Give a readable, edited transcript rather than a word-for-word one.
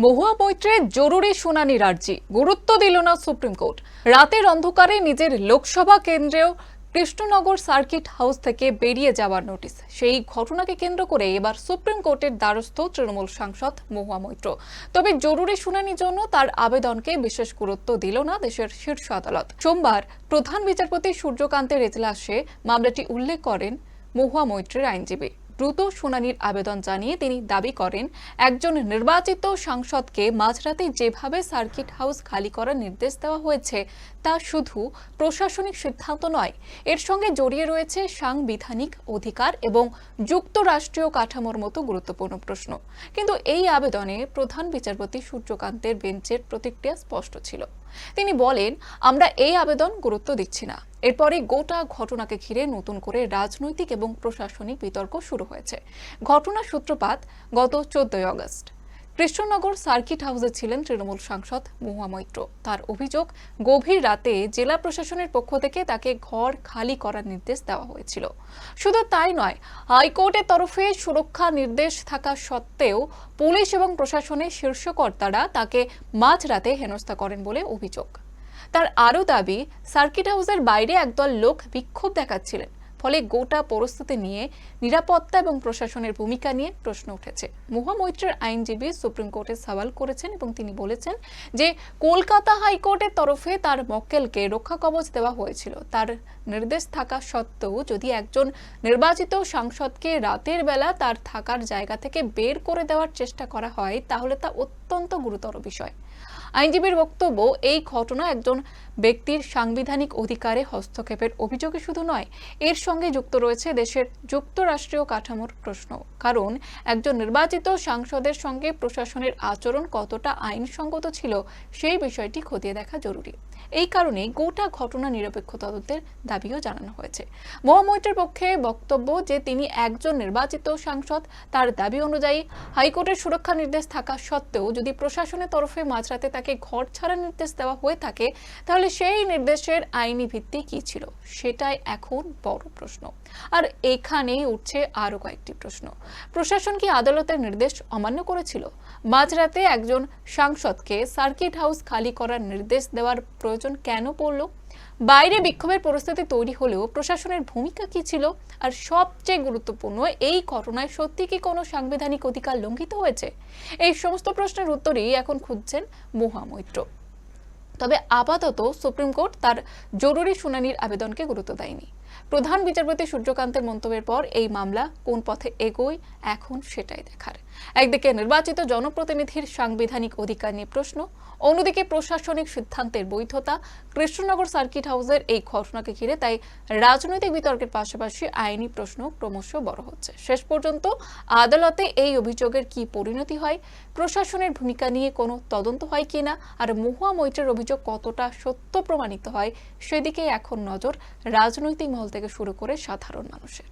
মহুয়া মৈত্রের জরুরি শুনানির আর্জি গুরুত্ব দিল না সুপ্রিম কোর্ট। রাতের অন্ধকারে নিজের লোকসভা কেন্দ্রেও কৃষ্ণনগর সার্কিট হাউস থেকে বেরিয়ে যাওয়ার নোটিশ, সেই ঘটনাকে কেন্দ্র করে এবার সুপ্রিম কোর্টের দ্বারস্থ তৃণমূল সাংসদ মহুয়া মৈত্র। তবে জরুরি শুনানির জন্য তার আবেদনকে বিশেষ গুরুত্ব দিল না দেশের শীর্ষ আদালত। সোমবার প্রধান বিচারপতি সূর্যকান্তের এজলাসে মামলাটি উল্লেখ করেন মহুয়া মৈত্রের আইনজীবী। দ্রুত শুনানির আবেদন জানিয়ে তিনি দাবি করেন, একজন নির্বাচিত সাংসদকে মাঝরাতে যেভাবে সার্কিট হাউস খালি করার নির্দেশ দেওয়া হয়েছে তা শুধু প্রশাসনিক সিদ্ধান্ত নয়, এর সঙ্গে জড়িয়ে রয়েছে সাংবিধানিক অধিকার এবং যুক্তরাষ্ট্রীয় কাঠামোর মতো গুরুত্বপূর্ণ প্রশ্ন। কিন্তু এই আবেদনে প্রধান বিচারপতি সূর্যকান্তের বেঞ্চের প্রতিক্রিয়া স্পষ্ট ছিল। তিনি বলেন, আমরা এই আবেদন গুরুত্ব দিচ্ছি না। এরপরে গোটা ঘটনাকে ঘিরে নতুন করে রাজনৈতিক এবং প্রশাসনিক বিতর্ক শুরু হয়েছে। ঘটনার সূত্রপাত গত 14 আগস্ট। কৃষ্ণনগর সার্কিট হাউসে ছিলেন তৃণমূল সাংসদ মহুয়া মৈত্র। তার অভিযোগ, গভীর রাতে জেলা প্রশাসনের পক্ষ থেকে তাকে ঘর খালি করার নির্দেশ দেওয়া হয়েছিল। শুধু তাই নয়, হাইকোর্টের তরফে সুরক্ষা নির্দেশ থাকা সত্ত্বেও পুলিশ এবং প্রশাসনের শীর্ষ কর্তারা তাকে মাঝরাতে হেনস্থা করেন বলে অভিযোগ। তার আরও দাবি, সার্কিট হাউসের বাইরে একদল লোক বিক্ষোভ দেখাচ্ছিলেন, ফলে গোটা পরিস্থিতি নিয়ে নিরাপত্তা এবং প্রশাসনের ভূমিকা নিয়ে প্রশ্ন উঠেছে। মহুয়া মৈত্রের আইনজীবী সুপ্রিম কোর্টে সওয়াল করেছেন এবং তিনি বলেছেন যে কলকাতা হাইকোর্টের তরফে তার মক্কেলকে রক্ষা কবচ দেওয়া হয়েছিল। তার নির্দেশ থাকা সত্ত্বেও যদি একজন নির্বাচিত সাংসদকে রাতের বেলা তার থাকার জায়গা থেকে বের করে দেওয়ার চেষ্টা করা হয়, তাহলে তা অত্যন্ত গুরুতর বিষয়। আইনজীবীর বক্তব্য, এই ঘটনা একজন ব্যক্তির সাংবিধানিক অধিকারে হস্তক্ষেপের অভিযোগে শুধু নয়, এর সঙ্গে যুক্ত রয়েছে দেশের যুক্তরাষ্ট্রীয় কাঠামোর প্রশ্ন। কারণ একজন নির্বাচিত সাংসদের সঙ্গে প্রশাসনের আচরণ কতটা আইনসঙ্গত ছিল সেই বিষয়টি খতিয়ে দেখা জরুরি। এই কারণেই গোটা ঘটনা নিরপেক্ষ তদন্তের দাবিও জানানো হয়েছে। মহুয়া মৈত্রের পক্ষে বক্তব্য যে তিনি একজন নির্বাচিত সাংসদ। তার দাবি অনুযায়ী হাইকোর্টের সুরক্ষা নির্দেশ থাকা সত্ত্বেও যদি প্রশাসনের তরফে মাঝরাতে তাকে ঘর ছাড়ার নির্দেশ দেওয়া হয়ে থাকে, তাহলে সেই নির্দেশের আইনি ভিত্তি কি ছিল, সেটাই এখন বড় প্রশ্ন। আর এখানেই উঠছে আরো কয়েকটি প্রশ্ন। প্রশাসন কি আদালতের নির্দেশ অমান্য করেছিল? মাঝরাতে একজন সাংসদকে সার্কিট হাউস খালি করার নির্দেশ দেওয়ার প্রয়োজন কেন পড়ল? বাইরে বিক্ষোভের পরিস্থিতি তৈরি হলেও প্রশাসনের ভূমিকা কি ছিল? আর সবচেয়ে গুরুত্বপূর্ণ, এই ঘটনায় সত্যি কি কোনো সাংবিধানিক অধিকার লঙ্ঘিত হয়েছে? এই সমস্ত প্রশ্নের উত্তরই এখন খুঁজছেন মহুয়া মৈত্র। তবে আপাতত সুপ্রিম কোর্ট তার জরুরি শুনানির আবেদনকে গুরুত্ব দেয়নি। প্রধান বিচারপতি সূর্যকান্তের মন্তব্যের পর এই মামলা কোন পথে এগোয় এখন সেটাই দেখার। একদিকে নির্বাচিত জনপ্রতিনিধির সাংবিধানিক অধিকার নিয়ে প্রশ্ন, অন্যদিকে প্রশাসনিক সিদ্ধান্তের বৈধতা। কৃষ্ণনগর সার্কিট হাউসের এই ঘটনাকে ঘিরে তাই রাজনৈতিক বিতর্কের পাশাপাশি আইনি প্রশ্ন ক্রমশ বড় হচ্ছে। শেষ পর্যন্ত আদালতে এই অভিযোগের কি পরিণতি হয়, প্রশাসনের ভূমিকা নিয়ে কোনো তদন্ত হয় কিনা, আর মহুয়া মৈত্রের অভিযোগ কতটা সত্য প্রমাণিত হয়, সেদিকে এখন নজর রাজনৈতিক মহল থেকে শুরু করে সাধারণ মানুষের।